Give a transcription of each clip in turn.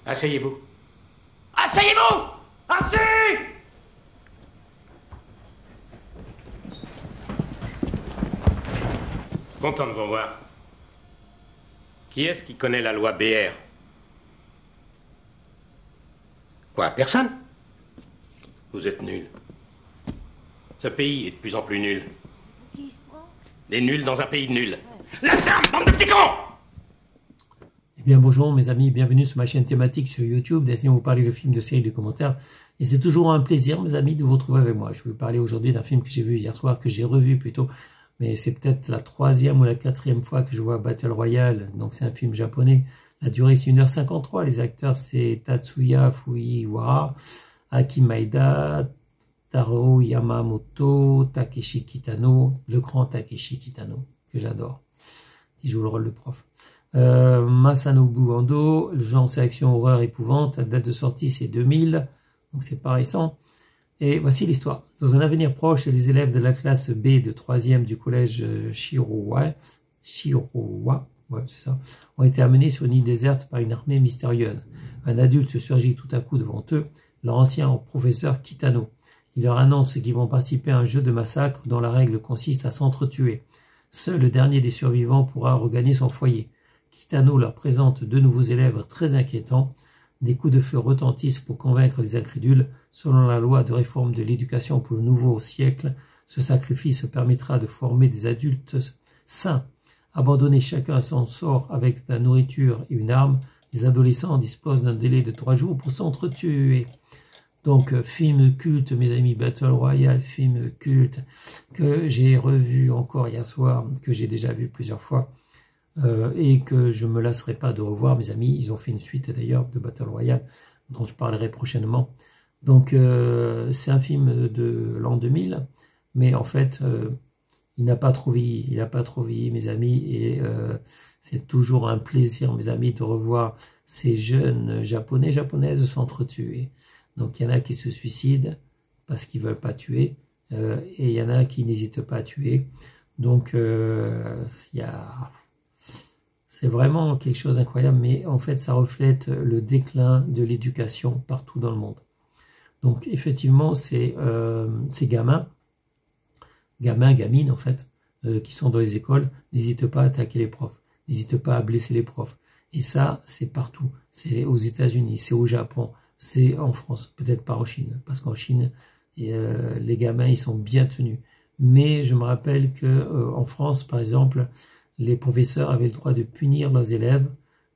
Asseyez-vous. Asseyez-vous! Assis! Content de vous revoir. Qui est-ce qui connaît la loi BR? Quoi, personne? Vous êtes nuls. Ce pays est de plus en plus nul. Qui se prend? Des nuls dans un pays de nuls. La ferme, bande de petits cons! Eh bien bonjour mes amis, bienvenue sur ma chaîne thématique sur YouTube, destinée à vous parler de films, de séries, de commentaires. Et c'est toujours un plaisir mes amis de vous retrouver avec moi. Je vais vous parler aujourd'hui d'un film que j'ai vu hier soir, que j'ai revu plutôt. Mais c'est peut-être la troisième ou la quatrième fois que je vois Battle Royale. Donc c'est un film japonais. La durée c'est 1h53. Les acteurs c'est Tatsuya Fujiwara, Aki Maeda, Taro Yamamoto, Takeshi Kitano, le grand Takeshi Kitano, que j'adore, qui joue le rôle de prof. Masanobu Ando, le genre c'est action, horreur, épouvante. La date de sortie c'est 2000, donc c'est pas récent. Et voici l'histoire. Dans un avenir proche, les élèves de la classe B de 3e du collège Shirowa, ouais, c'est ça, ont été amenés sur une île déserte par une armée mystérieuse. Un adulte surgit tout à coup devant eux, leur ancien professeur Kitano. Il leur annonce qu'ils vont participer à un jeu de massacre dont la règle consiste à s'entretuer. Seul le dernier des survivants pourra regagner son foyer. Kitano leur présente deux nouveaux élèves très inquiétants. Des coups de feu retentissent pour convaincre les incrédules. Selon la loi de réforme de l'éducation pour le nouveau siècle, ce sacrifice permettra de former des adultes sains. Abandonnés chacun à son sort avec de la nourriture et une arme, les adolescents disposent d'un délai de 3 jours pour s'entretuer. Donc, film culte, mes amis, Battle Royale, film culte, que j'ai revu encore hier soir, que j'ai déjà vu plusieurs fois. Et que je ne me lasserai pas de revoir, mes amis. Ils ont fait une suite d'ailleurs de Battle Royale dont je parlerai prochainement. Donc c'est un film de l'an 2000, mais en fait il n'a pas trop vieilli, mes amis, et c'est toujours un plaisir, mes amis, de revoir ces jeunes japonaises s'entretuer. Donc il y en a qui se suicident parce qu'ils ne veulent pas tuer, et il y en a qui n'hésitent pas à tuer. Donc c'est vraiment quelque chose d'incroyable, mais en fait, ça reflète le déclin de l'éducation partout dans le monde. Donc, effectivement, ces gamines, en fait, qui sont dans les écoles, n'hésitent pas à attaquer les profs, n'hésitent pas à blesser les profs. Et ça, c'est partout. C'est aux États-Unis, c'est au Japon, c'est en France, peut-être pas en Chine, parce qu'en Chine, les gamins, ils sont bien tenus. Mais je me rappelle que en France, par exemple, les professeurs avaient le droit de punir leurs élèves.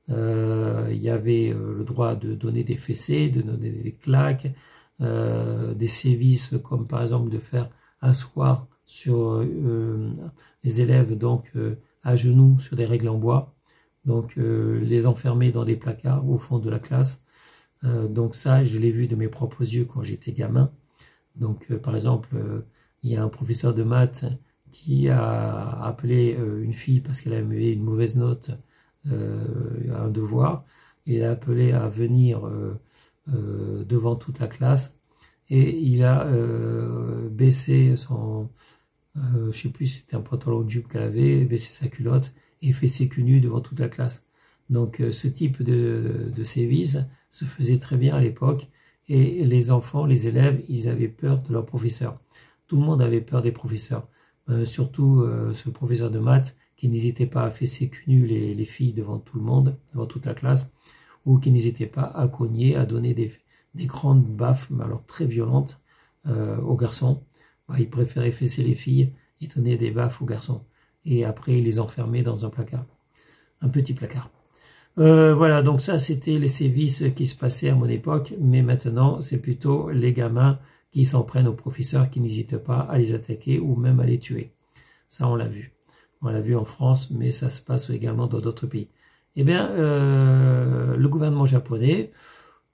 Il y avait le droit de donner des fessées, de donner des claques, des sévices comme par exemple de faire asseoir sur les élèves donc à genoux sur des règles en bois, donc les enfermer dans des placards au fond de la classe. Donc ça, je l'ai vu de mes propres yeux quand j'étais gamin. Donc par exemple, il y a un professeur de maths qui a appelé une fille parce qu'elle avait une mauvaise note à un devoir, et il a appelé à venir devant toute la classe, et il a baissé son, je sais plus si c'était un pantalon de jupe qu'elle avait, baissé sa culotte et fait ses culs nus devant toute la classe. Donc ce type de sévices se faisait très bien à l'époque, et les enfants, les élèves, ils avaient peur de leurs professeurs. Tout le monde avait peur des professeurs. Surtout ce professeur de maths qui n'hésitait pas à faire ses culs nus les filles devant tout le monde, devant toute la classe, ou qui n'hésitait pas à cogner, à donner des grandes baffes, mais alors très violentes, aux garçons. Il préférait fesser les filles et donner des baffes aux garçons. Et après, il les enfermait dans un placard, un petit placard. Voilà, donc ça, c'était les sévices qui se passaient à mon époque, mais maintenant, c'est plutôt les gamins qui s'en prennent aux professeurs, qui n'hésitent pas à les attaquer ou même à les tuer. Ça, on l'a vu. On l'a vu en France, mais ça se passe également dans d'autres pays. Eh bien, le gouvernement japonais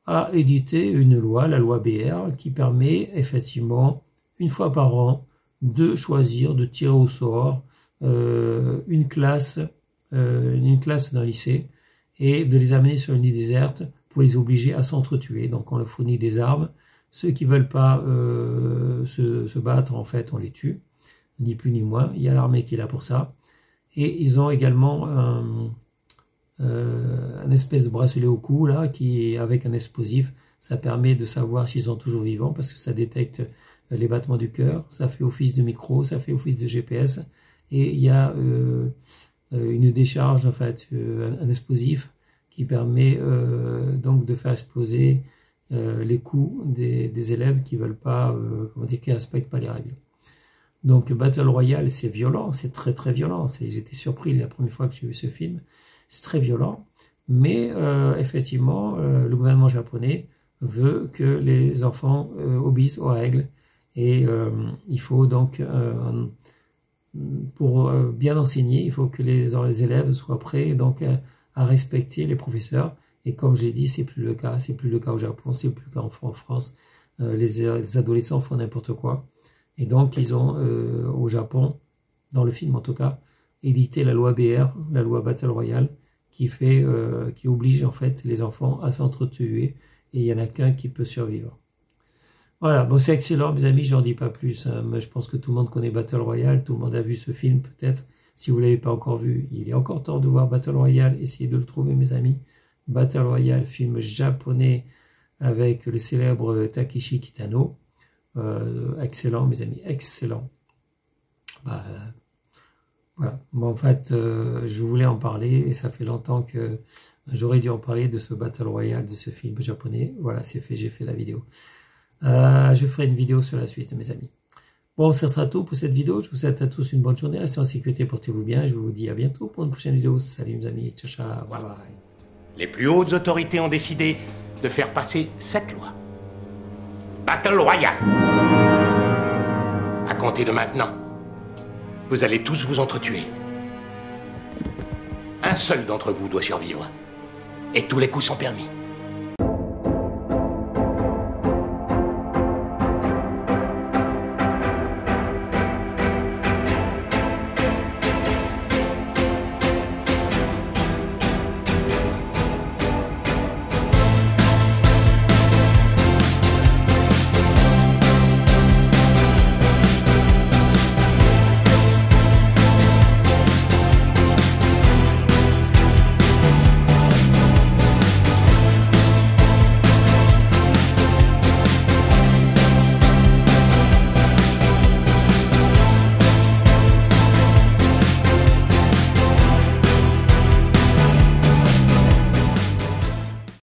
a édité une loi, la loi BR, qui permet effectivement, une fois par an, de choisir, de tirer au sort une classe d'un lycée, et de les amener sur une île déserte pour les obliger à s'entretuer. Donc on leur fournit des armes. Ceux qui ne veulent pas se battre, en fait, on les tue, ni plus ni moins. Il y a l'armée qui est là pour ça. Et ils ont également un espèce de bracelet au cou là, qui avec un explosif, ça permet de savoir s'ils sont toujours vivants parce que ça détecte les battements du cœur, ça fait office de micro, ça fait office de GPS, et il y a une décharge, en fait, un explosif qui permet donc de faire exploser les coups des élèves qui veulent pas, comment dire, qui respectent pas les règles. Donc Battle Royale, c'est violent, c'est très très violent. J'étais surpris la première fois que j'ai vu ce film. C'est très violent, mais effectivement, le gouvernement japonais veut que les enfants obéissent aux règles, et il faut donc, pour bien enseigner, il faut que les élèves soient prêts donc à respecter les professeurs. Et comme je l'ai dit, c'est plus le cas. C'est plus le cas au Japon, c'est plus le cas en France. Les adolescents font n'importe quoi. Et donc, ils ont, au Japon, dans le film en tout cas, édité la loi BR, la loi Battle Royale, qui oblige en fait les enfants à s'entretuer, et il n'y en a qu'un qui peut survivre. Voilà, bon, c'est excellent, mes amis, j'en dis pas plus, hein, mais je pense que tout le monde connaît Battle Royale, tout le monde a vu ce film peut-être. Si vous ne l'avez pas encore vu, il est encore temps de voir Battle Royale, essayez de le trouver, mes amis. Battle Royale, film japonais avec le célèbre Takeshi Kitano. Excellent, mes amis, excellent. Voilà. Bon, en fait, je voulais en parler, et ça fait longtemps que j'aurais dû en parler de ce Battle Royale, de ce film japonais. Voilà, c'est fait, j'ai fait la vidéo. Je ferai une vidéo sur la suite, mes amis. Bon, ça sera tout pour cette vidéo. Je vous souhaite à tous une bonne journée. Restez en sécurité, portez-vous bien. Je vous dis à bientôt pour une prochaine vidéo. Salut, mes amis. Ciao, ciao. Bye bye. Les plus hautes autorités ont décidé de faire passer cette loi. Battle Royale. À compter de maintenant, vous allez tous vous entretuer. Un seul d'entre vous doit survivre. Et tous les coups sont permis.